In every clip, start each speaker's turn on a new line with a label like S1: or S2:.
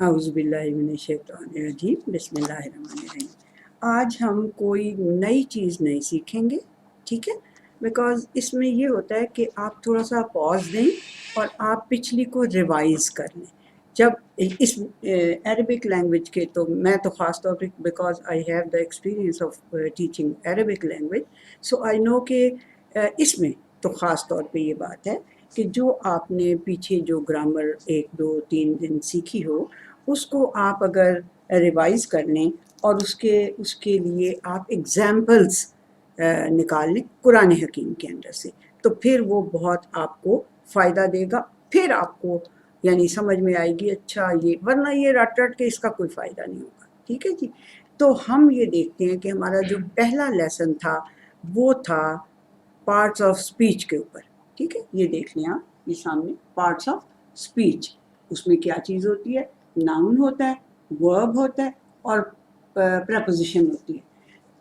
S1: اعوذ باللہ من الشیطان الرجیم، بسم اللہ الرحمن الرحیم۔ آج ہم کوئی نئی چیز نہیں سیکھیں گے، ٹھیک ہے؟ بیکاز اس میں یہ ہوتا ہے کہ آپ تھوڑا سا پاز دیں اور آپ پچھلی کو ریوائز کر لیں۔ جب اس عربک لینگویج کے تو میں تو خاص طور پہ because I have the experience of teaching Arabic language, so I know کہ اس میں تو خاص طور پہ یہ بات ہے کہ جو آپ نے پیچھے جو گرامر 1 2 3 دن سیکھی ہو، اس کو آپ اگر ریوائز کر لیں اور اس کے لیے آپ ایگزامپلس نکال لیں قرآن حکیم کے اندر سے، تو پھر وہ بہت آپ کو فائدہ دے گا۔ پھر آپ کو یعنی سمجھ میں آئے گی اچھا یہ، ورنہ یہ رٹ رٹ کے اس کا کوئی فائدہ نہیں ہوگا، ٹھیک ہے جی؟ تو ہم یہ دیکھتے ہیں کہ ہمارا جو پہلا لیسن تھا وہ تھا پارٹس آف اسپیچ کے اوپر، ٹھیک ہے؟ یہ دیکھ لیں آپ، یہ سامنے پارٹس آف اسپیچ، اس میں کیا چیز ہوتی ہے؟ ناؤن ہوتا ہے، ورب ہوتا ہے اور پریپوزیشن ہوتی ہے۔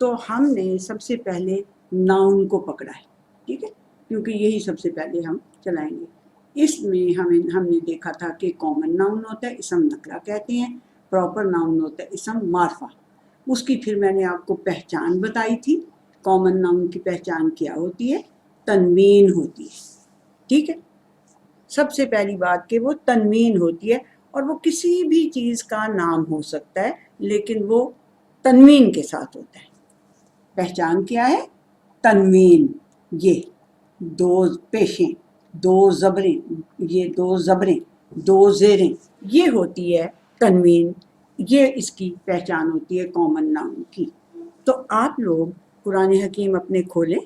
S1: تو ہم نے سب سے پہلے ناؤن کو پکڑا ہے، ٹھیک ہے؟ کیونکہ یہی سب سے پہلے ہم چلائیں گے۔ اس میں ہم نے دیکھا تھا کہ کامن ناؤن ہوتا ہے، اسم نکرہ کہتے ہیں، پراپر ناؤن ہوتا ہے اسم معرفہ۔ اس کی پھر میں نے آپ کو پہچان بتائی تھی۔ کامن ناؤن کی پہچان کیا ہوتی ہے؟ تنوین ہوتی ہے، ٹھیک ہے؟ سب سے پہلی بات کہ وہ تنوین ہوتی ہے، اور وہ کسی بھی چیز کا نام ہو سکتا ہے لیکن وہ تنوین کے ساتھ ہوتا ہے۔ پہچان کیا ہے؟ تنوین۔ یہ 2 پیشیں، 2 زبریں، یہ 2 زبریں، 2 زیریں، یہ ہوتی ہے تنوین۔ یہ اس کی پہچان ہوتی ہے کامن ناؤن کی۔ تو آپ لوگ قرآن حکیم اپنے کھولیں،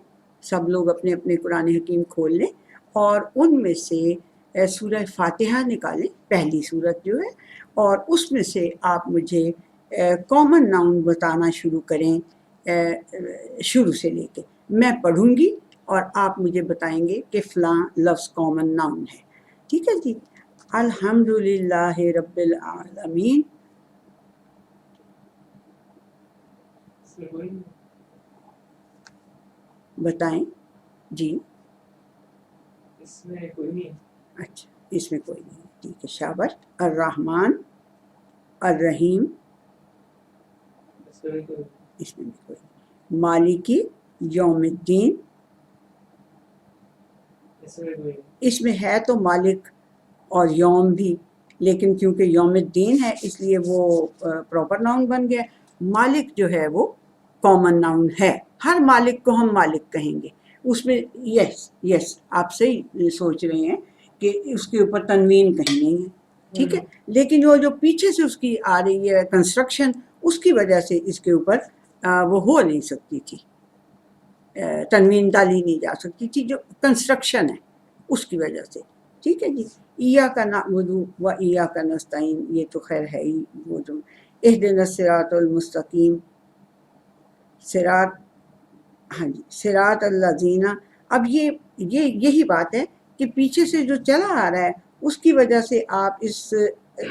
S1: سب لوگ اپنے اپنے قرآن حکیم کھول لیں اور ان میں سے سورہ فاتحہ نکالیں، پہلی سورت جو ہے، اور اس میں سے آپ مجھے کامن ناؤن بتانا شروع کریں، شروع سے لے کے میں پڑھوں گی اور آپ مجھے بتائیں گے کہ فلاں لفظ کامن ناؤن ہے، ٹھیک ہے جی؟ الحمدللہ رب العالمین۔ بتائیں جی۔
S2: اس میں کوئی نہیں ہے۔
S1: اچھا، اس میں کوئی نہیں، ٹھیک ہے، شاباش۔ الرحمن الرحیم،
S2: اس میں کوئی
S1: اس میں بھی کوئی نہیں۔ مالکی یوم الدین،
S2: اس میں کوئی نہیں۔
S1: اس میں ہے تو مالک اور یوم بھی، لیکن کیونکہ یوم الدین ہے اس لیے وہ پراپر ناؤن بن گیا۔ مالک جو ہے وہ کامن ناؤن ہے، ہر مالک کو ہم مالک کہیں گے۔ اس میں یس آپ صحیح سوچ رہے ہیں کہ اس کے اوپر تنوین کہیں نہیں ہے، ٹھیک ہے؟ لیکن وہ جو پیچھے سے اس کی آ رہی ہے کنسٹرکشن، اس کی وجہ سے اس کے اوپر وہ ہو نہیں سکتی تھی، تنوین ڈالی نہیں جا سکتی تھی، جو کنسٹرکشن ہے اس کی وجہ سے، ٹھیک ہے جی؟ ایاک نعبد و ایاک نستعین، یہ تو خیر ہے ہی وہ جو اہدنا الصراط المستقیم، صراط، ہاں جی، صراط الذین۔ اب یہی بات ہے کہ پیچھے سے جو چلا آ رہا ہے اس کی وجہ سے آپ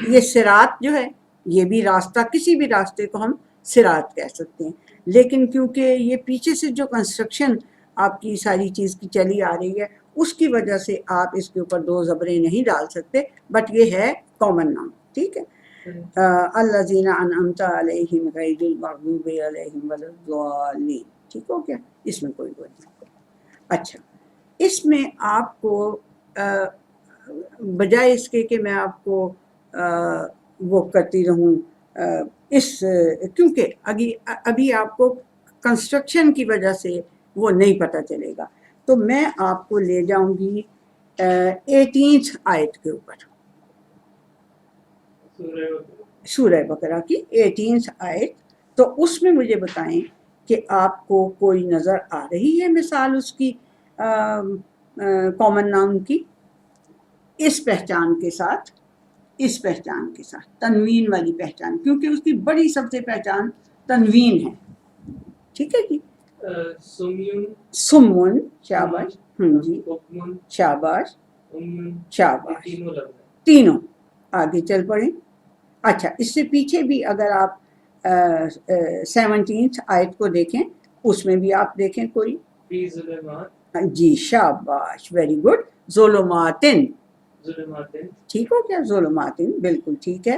S1: یہ صراط جو ہے یہ بھی راستہ، کسی بھی راستے کو ہم صراط کہہ سکتے ہیں، لیکن کیونکہ یہ پیچھے سے جو کنسٹرکشن آپ کی ساری چیز کی چلی آ رہی ہے اس کی وجہ سے آپ اس کے اوپر 2 زبریں نہیں ڈال سکتے، بٹ یہ ہے کامن نام، ٹھیک ہے؟ الذین انعمت علیہم غیر المغضوب علیہم ولا الضالین، ٹھیک ہو گیا؟ اس میں کوئی بات نہیں۔ اچھا، اس میں آپ کو بجائے اس کے کہ میں آپ کو وہ کرتی رہوں کیونکہ ابھی آپ کو کنسٹرکشن کی وجہ سے وہ نہیں پتہ چلے گا، تو میں آپ کو لے جاؤں گی 18 آیت کے اوپر، سورہ بقرہ کی 18 آیت۔ تو اس میں مجھے بتائیں کہ آپ کو کوئی نظر آ رہی ہے مثال اس کی کامن ناؤن کی، اس پہچان کے ساتھ، اس پہچان کے ساتھ تنوین والی پہچان، کیونکہ اس کی بڑی سب سے پہچان تنوین ہے، ٹھیک ہے جی؟ سمن، شاباش، جی، شاباش، شاباش، تینوں آگے چل پڑیں۔ اچھا، اس سے پیچھے بھی اگر آپ 17 آیت کو دیکھیں، اس میں بھی آپ دیکھیں کوئی، جی شاباش، ویری گڈ، ظلماتن، ٹھیک ہو کیا؟ ظلماتن بالکل ٹھیک ہے۔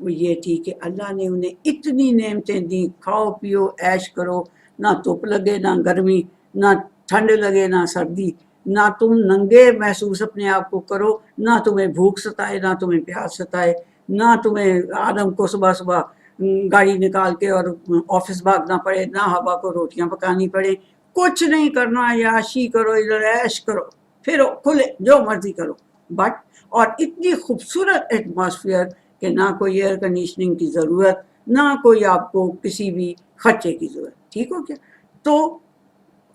S1: وہ یہ تھی کہ اللہ نے انہیں اتنی نعمتیں دیں، کھاؤ پیو عیش کرو، نہ دھوپ لگے نہ گرمی، نہ ٹھنڈ لگے نہ سردی، نہ تم ننگے محسوس اپنے آپ کو کرو، نہ تمہیں بھوک ستائے نہ تمہیں پیاس ستائے، نہ تمہیں آدم کو صبح صبح گاڑی نکال کے اور آفس بھاگنا پڑے، نہ ہوا کو روٹیاں پکانی پڑے، کچھ نہیں کرنا، عیاشی کرو، ادھر عیش کرو، پھر کھلے جو مرضی کرو، بٹ اور اتنی خوبصورت ایٹماسفیئر کہ نہ کوئی ایئر کنڈیشننگ کی ضرورت، نہ کوئی آپ کو کسی بھی خرچے کی ضرورت، ٹھیک ہو کیا؟ تو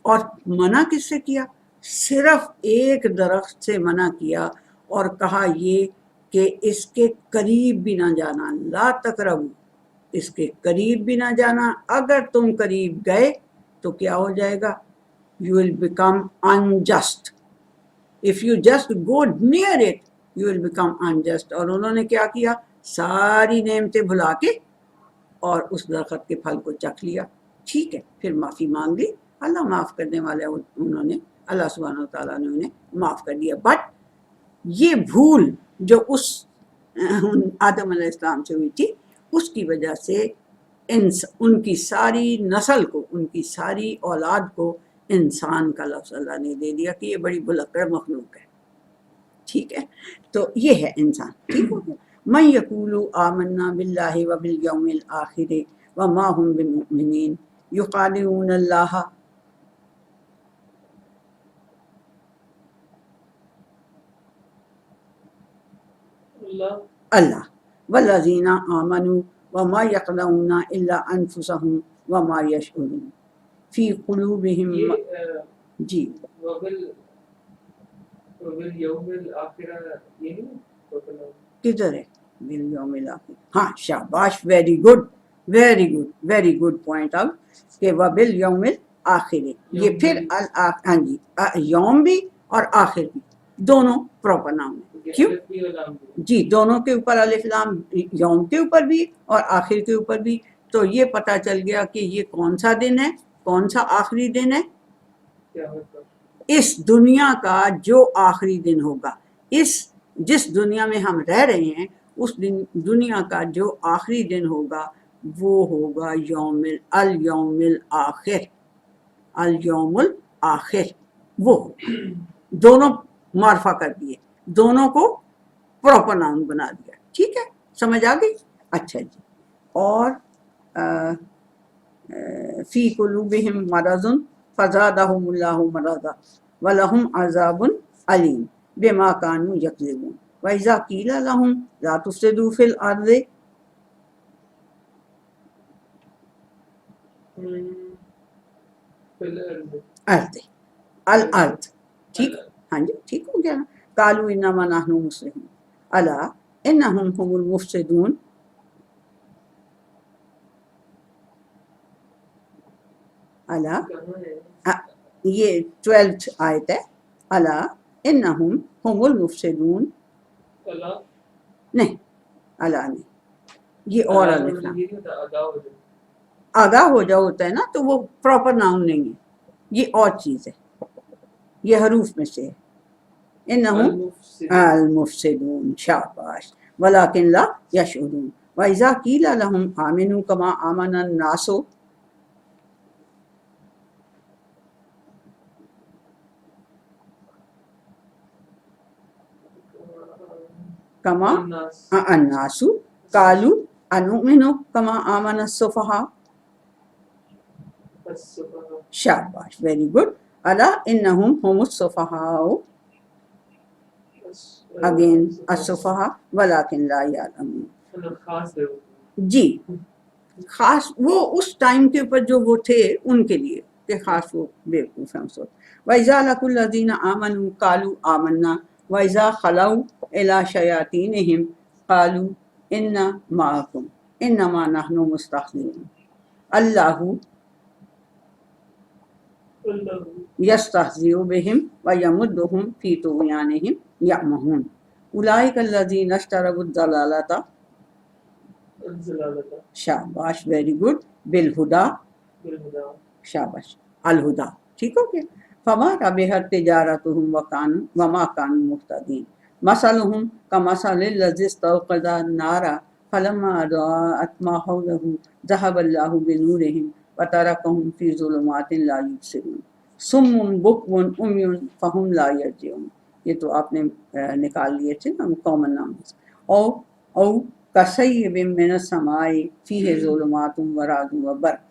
S1: اور منع کس سے کیا؟ صرف ایک درخت سے منع کیا اور کہا یہ کہ اس کے قریب بھی نہ جانا، لا تقربو، اس کے قریب بھی نہ جانا، اگر تم قریب گئے تو کیا ہو جائے گا؟ you will become unjust. if you just go near it you will become unjust. اور انہوں نے کیا کیا؟ ساری نعمتیں بھلا کے اور اس درخت کے پھل کو چکھ لیا، ٹھیک ہے، پھر معافی مانگ لی، اللہ معاف کرنے والا، انہوں نے اللہ سبحانہ و تعالیٰ نے انہیں معاف کر دیا. بٹ یہ بھول جو اس آدم علیہ السلام سے ہوئی تھی، اس کی وجہ سے ان کی ساری نسل کو، ان کی ساری اولاد کو انسان کا لفظ اللہ نے دے دیا کہ یہ بڑی بھلکڑ مخلوق ہے، ٹھیک ہے. تو یہ ہے انسان، ٹھیک ہو گیا. من یقول آمنا باللہ وبالیوم الآخر وما هم بمؤمنین یخادعون اللہ اللہ والذین آمنوا وما یخدعون الا انفسهم وما یشعرون فی قلوبہم جی
S2: وبالیوم الآخرہ یہ نہیں
S1: کدھر ہے بالیوم الآخر؟ ہاں شاباش، very good very good very good point out کہ وبالیوم الآخر، یہ پھر ہاں جی، یوم بھی اور آخر بھی دونوں پراپر نام ہے. کیوں؟ جی، دونوں کے اوپر الف لام، یوم کے اوپر بھی اور آخر کے اوپر بھی. تو یہ پتہ چل گیا کہ یہ کون سا دن ہے، کون سا آخری دن ہے؟ اس دنیا کا جو آخری دن ہوگا، جس دنیا میں ہم رہ رہے ہیں، اس دنیا کا جو آخری دن ہوگا وہ ہوگا الیوم الآخر، الیوم الآخر. وہ دونوں معرفہ کر دیے، دونوں کو پراپر ناؤن بنا دیا، ٹھیک ہے، سمجھ آ گئی؟ اچھا جی. اور فی قلوبہم مرض فزادہم اللہ مرضا ولہم عذاب علیم بما کانوا یکذبون وَإِذَا قِيلَ لَهُمْ لَا تُفْسِدُوا فِي الْأَرْضِ الارض، ٹھیک، ہاں جی ٹھیک ہو گیا نا. قالوا انما نحن مصلحون الا انہم هم المفسدون. الا یہ 12th آیت ہے. الا انہم هم المفسدون، نہیں الا نہیں، یہ اور لکھنا آگاہ ہو جاؤ ہوتا ہے نا، تو وہ پراپر ناؤن نہیں ہے، یہ اور چیز ہے، یہ حروف میں سے ہے. انہم المفسدون، شاباش. ولکن لا یشعرون. وَإِذَا قِيلَ لَهُمْ آمِنُوا كَمَا آمَنَ النَّاسُ کما الناس قالوا انؤمن کما آمن السفہاء. شاباش، ویری گڈ. الا انہم هم السفہاء، اگین السفہاء ولکن لا یعلمون. جی، خاص وہ اس ٹائم کے اوپر جو وہ تھے ان کے لیے کہ خاص وہ بیوقوف ہیں اس وقت. وَإِذَا لَقُوا الَّذِينَ آمَنُوا قَالُوا آمَنَّا وَإِذَا خَلَوْا إِلَىٰ شَيَاطِينِهِمْ قَالُوا إِنَّا مَعَكُمْ إِنَّمَا نَحْنُ مُسْتَهْزِئُونَ اللَّهُ يَسْتَهْزِئُ بِهِمْ وَيَمُدُّهُمْ فِي طُغْيَانِهِمْ يَعْمَهُونَ أُولَٰئِكَ الَّذِينَ اشْتَرَوُا الضَّلَالَةَ، شاباش، ویری گڈ، بالہدا، شاباش، الہدا، ٹھیک ہو گیا. فما ربحت تجارتهم وما كانوا مهتدين مثلهم كمثل الذي استوقد النار فلما أضاءت ما حوله ذهب الله بنورهم وتركهم في ظلمات لا يبصرون صم بكم عمي فهم لا يرجعون. یہ تو آپ نے نکال لیے تھے نا کامن نام. او کصیب من السماء فیہ ظلمات ورعد وبرق.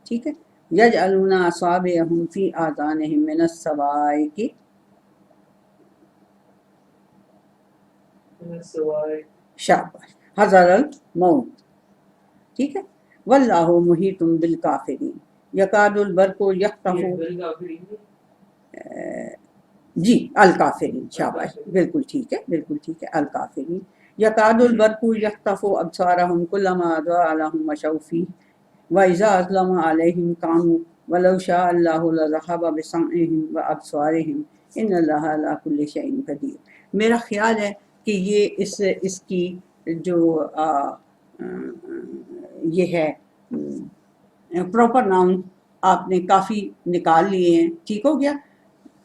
S1: ٹھیک ہے. یجعلون اصابعهم فی آذانهم من الصواعق شاباش حذر الموت. ٹھیک ہے. واللہ محیط بالکافرین یکاد البرق یخطف جی الکافرین. شاباش بالکل ٹھیک ہے بالکل ٹھیک ہے. الکافرین یکاد البرق یخطف ابصارهم کلما اضاء لهم مشوا فیہ وَإِذَا أَظْلَمَ عَلَيْهِمْ قَامُوا وَلَوْ شَاءَ اللَّهُ لَذَهَبَ بِسَمْعِهِمْ وَأَبْصَارِهِمْ إِنَّ اللَّهَ عَلَىٰ كُلِّ شَيْءٍ قَدِيرٌ. میرا خیال ہے کہ یہ اس کی جو یہ ہے پراپر ناؤن آپ نے کافی نکال لیے ہیں. ٹھیک ہو گیا.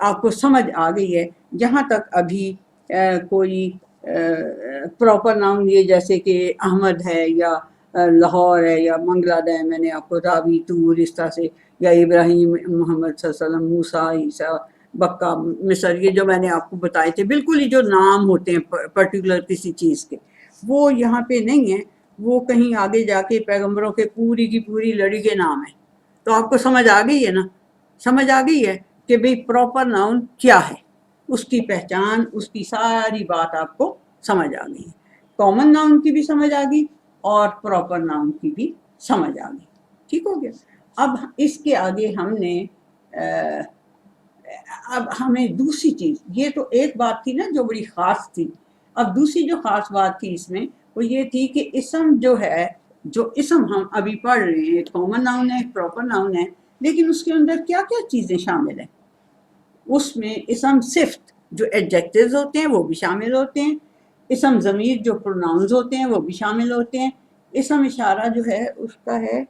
S1: آپ کو سمجھ آ گئی ہے. جہاں تک ابھی کوئی پراپر ناؤن یہ جیسے کہ احمد ہے یا لاہور ہے یا منگلہ ہے، میں نے آپ کو راوی طور اس طرح سے، یا ابراہیم محمد صلی اللہ علیہ وسلم موسیٰ عیسیٰ بکہ مصر، یہ جو میں نے آپ کو بتائے تھے بالکل ہی جو نام ہوتے ہیں پرٹیکولر کسی چیز کے، وہ یہاں پہ نہیں ہیں. وہ کہیں آگے جا کے پیغمبروں کے پوری کی پوری لڑی کے نام ہیں. تو آپ کو سمجھ آ گئی ہے نا، سمجھ آ گئی ہے کہ بھئی پراپر ناؤن کیا ہے، اس کی پہچان، اس کی ساری بات آپ کو سمجھ آ گئی ہے. کامن ناؤن کی بھی سمجھ آ گئی اور پراپر ناؤن کی بھی سمجھ آ گئی. ٹھیک ہو گیا. اب اس کے آگے ہم نے اب ہمیں دوسری چیز، یہ تو ایک بات تھی نا جو بڑی خاص تھی. اب دوسری جو خاص بات تھی اس میں وہ یہ تھی کہ اسم جو ہے، جو اسم ہم ابھی پڑھ رہے ہیں، ایک کامن ناؤن ہے ایک پراپر ناؤن ہے، لیکن اس کے اندر کیا کیا چیزیں شامل ہیں. اس میں اسم صفت جو ایڈجیکٹیوز ہوتے ہیں وہ بھی شامل ہوتے ہیں، اسم ضمیر جو پروناؤنز ہوتے ہیں وہ بھی شامل ہوتے ہیں، اسم اشارہ جو ہے اس کا ہے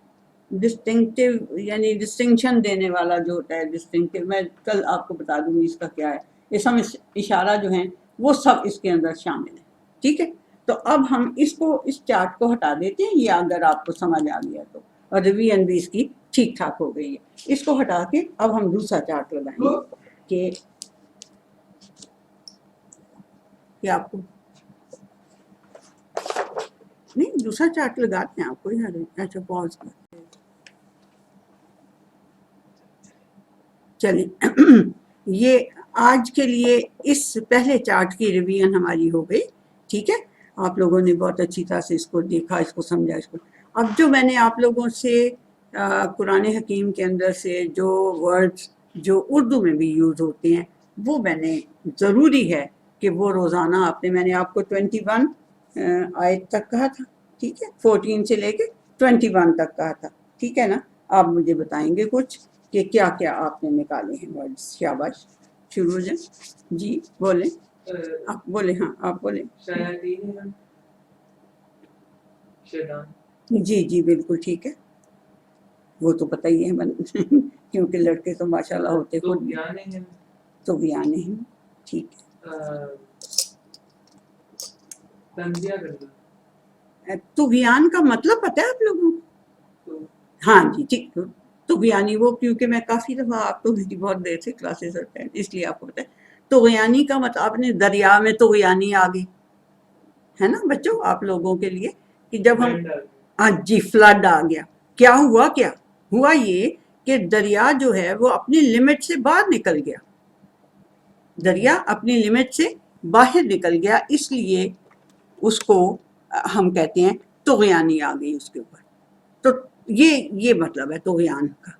S1: ڈسٹنکٹیو، یعنی ڈسٹنکشن دینے والا جو ہوتا ہے ڈسٹنکٹیو، میں کل آپ کو بتا دوں گی اس کا کیا ہے. اسم اشارہ جو ہیں وہ سب اس کے اندر شامل ہیں. ٹھیک ہے. تو اب ہم اس کو، اس چارٹ کو ہٹا دیتے ہیں، یہ اگر آپ کو سمجھ آ گیا تو، اور ریویژن بھی اس کی ٹھیک ٹھاک ہو گئی ہے. اس کو ہٹا کے اب ہم دوسرا چارٹ لگائیں گے کہ آپ کو نہیں دوسرا چارٹ لگاتے ہیں آپ کو یاد ہے. اچھا پاز کر چلیں. یہ آج کے لیے اس پہلے چارٹ کی ریویژن ہماری ہو گئی. ٹھیک ہے. آپ لوگوں نے بہت اچھی طرح سے اس کو دیکھا، اس کو سمجھا. اس کو اب جو میں نے آپ لوگوں سے قرآن حکیم کے اندر سے جو ورڈز جو اردو میں بھی یوز ہوتے ہیں وہ میں نے ضروری ہے کہ وہ روزانہ میں نے آپ کو 21 آیت تک کہا تھا. ٹھیک ہے. 14 سے لے کے 21 تک کہا تھا. ٹھیک ہے نا. آپ مجھے بتائیں گے کچھ کہ کیا کیا آپ نے نکالے ہیں ورڈز. شاباش شروع ہو جائیں. جی بولیں. آپ بولیں. ہاں آپ بولیں. جی جی بالکل ٹھیک ہے. وہ تو پتہ ہی ہے کیونکہ لڑکے تو ماشاءاللہ ہوتے خود تو بیانے ہیں. ٹھیک ہے. طغیان کا مطلب پتہ ہے آپ لوگوں کو؟ ہاں جی ٹھیک. طغیانی وہ کیونکہ میں کافی دفعہ آپ کو بہت دیر سے کلاسز ہوتے ہیں اس لیے آپ کو پتہ ہے. طغیانی کا مطلب اپنے دریا میں طغیانی آ گئی ہے نا بچوں آپ لوگوں کے لیے کہ جب ہم جی فلڈ آ گیا. کیا ہوا؟ کیا ہوا؟ یہ کہ دریا جو ہے وہ اپنی لمٹ سے باہر نکل گیا. دریا اپنی لمٹ سے باہر نکل گیا، اس لیے اس کو ہم کہتے ہیں طغیانی آ گئی اس کے اوپر. تو یہ مطلب ہے طغیان کا.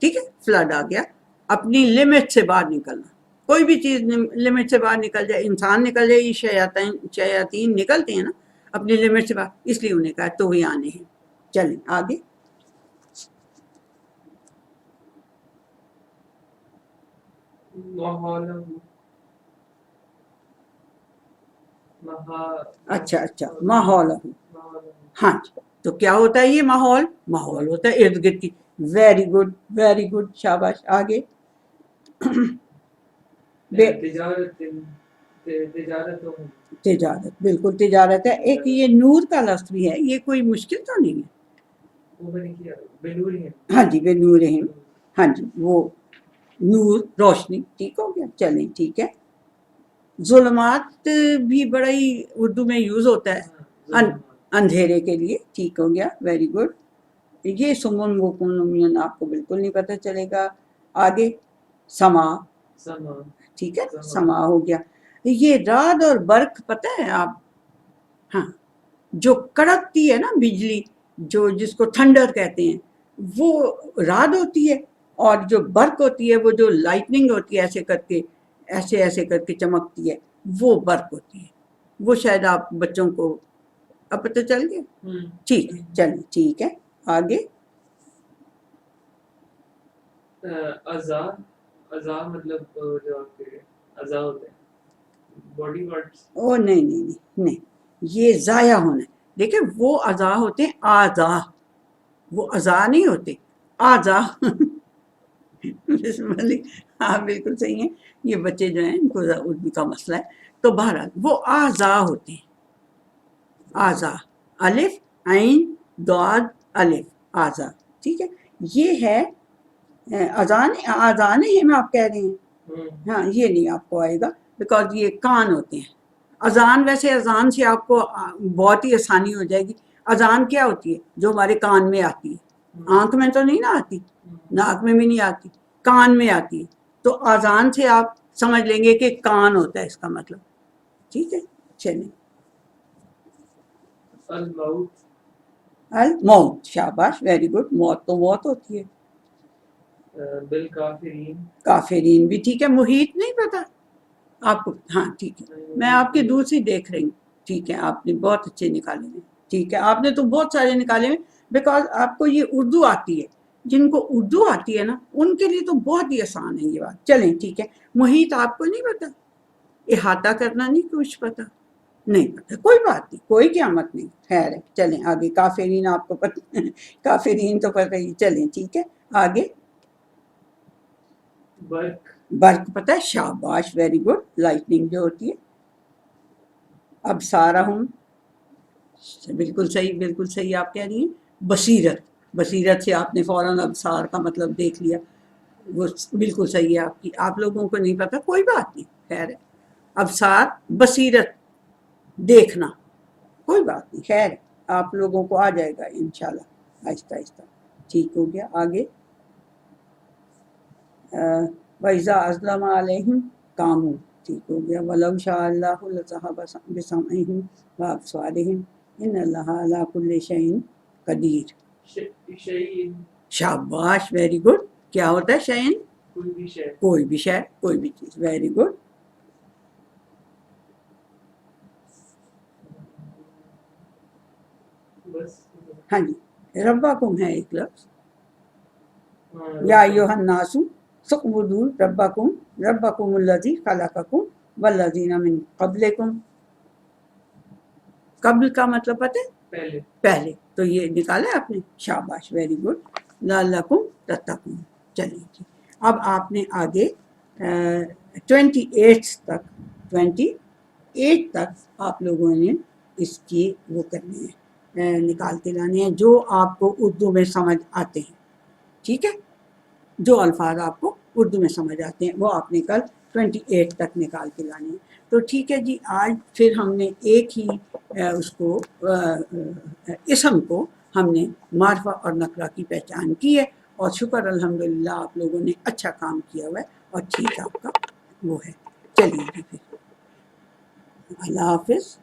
S1: ٹھیک ہے. فلڈ آ گیا، اپنی لمٹ سے باہر نکلنا. کوئی بھی چیز لمٹ سے باہر نکل جائے، انسان نکل جائے، شیاطین نکلتے ہیں نا اپنی لمٹ سے باہر، اس لیے انہیں کہا طغیان ہے. چلیں آگے. اچھا ماحول. ہاں جی. تو کیا ہوتا ہے یہ ماحول؟ ماحول ہوتا ہے ارد گرد کی. Very good very good. شاباش. آگے.
S2: تجارت ہو
S1: تجارت، بالکل تجارت ہے. ایک یہ نور کا لفظ بھی ہے، یہ کوئی مشکل تو نہیں ہے.
S2: وہ میں نے کیا بنوری ہے.
S1: ہاں جی، بے نورہم، ہاں جی وہ نور روشنی. ٹھیک ہو گیا، چلیں ٹھیک ہے. ظلمات بھی بڑا ہی اردو میں یوز ہوتا ہے اندھیرے کے لیے. ٹھیک ہو گیا، ویری گڈ. یہ سمن وہ آپ کو بالکل نہیں پتہ چلے گا. آگے سما،
S2: سما.
S1: ٹھیک ہے سما ہو گیا. یہ رعد اور برق پتہ ہے آپ؟ ہاں، جو کڑکتی ہے نا بجلی، جو جس کو تھنڈر کہتے ہیں، وہ رعد ہوتی ہے. اور جو برق ہوتی ہے، وہ جو لائٹننگ ہوتی ہے ایسے کر کے، ایسے ایسے کر کے چمکتی ہے، وہ برق ہوتی ہے. وہ شاید آپ بچوں کو اب پتہ چل گیا. ٹھیک ہے چلیں ٹھیک ہے. آگے
S2: ازا. ازا مطلب جو آپ کے ازا ہوتے ہیں باڈی پارٹس.
S1: او نہیں نہیں نہیں نہیں، یہ ضائع ہونا ہے. دیکھیں وہ اعضا ہوتے ہیں اعضا، وہ اعضا نہیں ہوتے، اعضا. بسم اللہ، ہاں بالکل صحیح ہیں. یہ بچے جو ہیں ان کو اردو کا مسئلہ ہے. تو بہرحال وہ اعضا ہوتے ہیں. اعضا، الف عین ضاد الف، اعضا. ٹھیک ہے، یہ ہے اذان. اذان ہم آپ کہہ رہے ہیں. ہاں یہ نہیں آپ کو آئے گا بیکاز یہ کان ہوتے ہیں. اذان ویسے اذان سے آپ کو بہت ہی آسانی ہو جائے گی. اذان کیا ہوتی ہے؟ جو ہمارے کان میں آتی ہے. آنکھ میں تو نہیں نا آتی، ناک میں بھی نہیں آتی، کان میں آتی ہے. تو اذان سے آپ سمجھ لیں گے کہ کان ہوتا ہے اس کا مطلب. ٹھیک ہے چلیں.
S2: الموت.
S1: الموت، شاباش ویری گڈ. موت تو موت ہوتی ہے.
S2: بالکافرین.
S1: کافرین بھی ٹھیک ہے. محیط نہیں پتا آپ کو؟ ہاں ٹھیک ہے، میں آپ کی دوسری دیکھ رہی ہوں. ٹھیک ہے، آپ نے بہت اچھے نکالے ہیں. ٹھیک ہے، آپ نے تو بہت سارے نکالے ہیں بیکاز آپ کو یہ اردو آتی ہے. جن کو اردو آتی ہے نا ان کے لیے تو بہت ہی آسان ہے یہ بات. چلیں ٹھیک ہے. محیط آپ کو نہیں پتا؟ احاطہ کرنا نہیں کچھ پتا؟ نہیں پتا، کوئی بات نہیں، کوئی قیامت نہیں. خیر ہے چلیں آگے. کافرین آپ کو پتہ، کافرین تو پتہ ہی. چلیں ٹھیک ہے آگے.
S2: برق.
S1: برق پتہ ہے، شاباش ویری گڈ. لائٹننگ جو ہوتی ہے. اب سارا ہوں، بالکل صحیح بالکل صحیح آپ کہہ رہی ہیں. بصیرت، بصیرت سے آپ نے فوراً ابصار کا مطلب دیکھ لیا. وہ بالکل صحیح ہے آپ کی. آپ لوگوں کو نہیں پتا، کوئی بات نہیں، خیر ہے. ابصار، بصیرت، دیکھنا، کوئی بات نہیں، خیر ہے. آپ لوگوں کو آ جائے گا انشاءاللہ آہستہ آہستہ. ٹھیک ہو گیا آگے. وَإِذَا أَظْلَمَ عَلَيْهِمْ قَامُوا. ٹھیک ہو گیا. وَلَوْ شَاءَ اللَّهُ لَذَهَبَ بِسَمْعِهِمْ وَأَبْصَارِهِمْ إِنَّ اللَّهَ عَلَى كُلِّ شَيْءٍ قدیر.
S2: شیء.
S1: شاباش ویری گڈ. کیا ہوتا ہے شیئن؟
S2: کوئی بھی شے.
S1: کوئی بھی شے، کوئی بھی چیز. Very good.
S2: بس.
S1: ہاں جی. ربکم ہے ایک لفظ. یا ایھا الناس اعبدوا ربکم ربکم الذی خلقکم والذین من قبلکم. قبل کا مطلب پتہ ہے؟
S2: پہلے.
S1: پہلے. تو یہ نکالا آپ نے، شاباش ویری گڈ. لعلکم تتقون. چلیے جی. اب آپ نے آگے 28 تک، 28 تک آپ لوگوں نے اس کی وہ کرنی ہے، نکال کے لانے ہیں جو آپ کو اردو میں سمجھ آتے ہیں. ٹھیک ہے، جو الفاظ آپ کو اردو میں سمجھ آتے ہیں وہ آپ نے کل 28 تک نکال کے لانے ہیں. تو ٹھیک ہے جی. آج پھر ہم نے ایک ہی اس کو اسم کو ہم نے معرفہ اور نکرہ کی پہچان کی ہے. اور شکر الحمدللہ آپ لوگوں نے اچھا کام کیا ہوا ہے اور ٹھیک آپ کا وہ ہے. چلیے جی پھر اللہ حافظ.